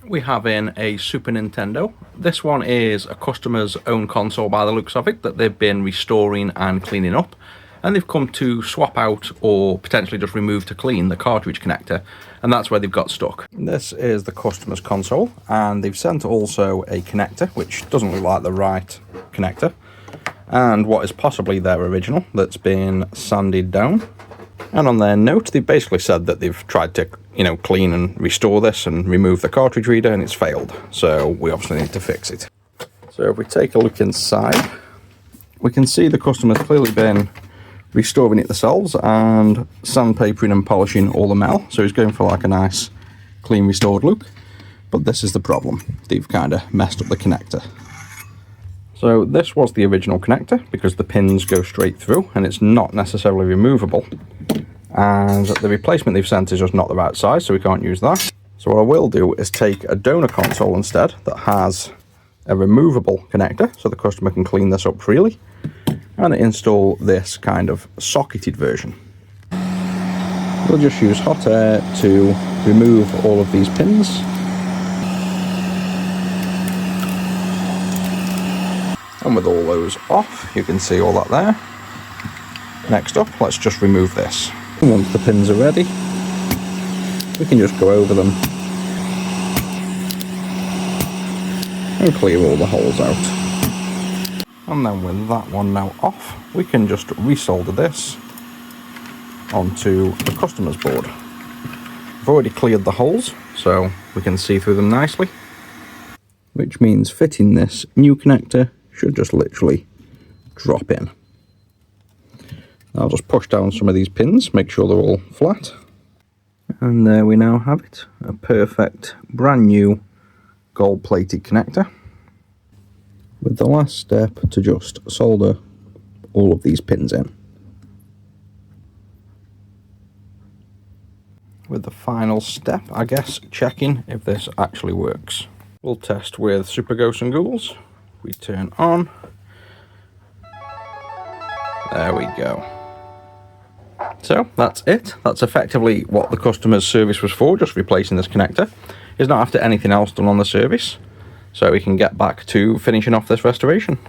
we have in a Super Nintendo. This one is a customer's own console by the looks of it that they've been restoring and cleaning up, and they've come to swap out or potentially just remove to clean the cartridge connector, and that's where they've got stuck. This is the customer's console, and they've sent also a connector which doesn't look like the right connector, and what is possibly their original that's been sanded down. And on their note, they've basically said that they've tried to, clean and restore this and remove the cartridge reader, and it's failed. So we obviously need to fix it. So if we take a look inside, we can see the customer's clearly been restoring it themselves and sandpapering and polishing all the metal. So he's going for like a nice, clean, restored look. But this is the problem. They've kind of messed up the connector. So this was the original connector because the pins go straight through and it's not necessarily removable. And the replacement they've sent is just not the right size, so we can't use that. So what I will do is take a donor console instead that has a removable connector, so the customer can clean this up freely, and install this kind of socketed version. We'll just use hot air to remove all of these pins. And with all those off, you can see all that there. Next up, let's just remove this. And once the pins are ready, we can just go over them and clear all the holes out. And then with that one now off, we can just resolder this onto the customer's board. I've already cleared the holes, so we can see through them nicely, which means fitting this new connector should just literally drop in. I'll just push down some of these pins, make sure they're all flat. And there we now have it, a perfect brand new gold plated connector. With the last step to just solder all of these pins in. With the final step, I guess, checking if this actually works. We'll test with Super Ghosts and Ghouls. We turn on. There we go. So that's it. That's effectively what the customer's service was for, just replacing this connector. He's not after anything else done on the service, so we can get back to finishing off this restoration.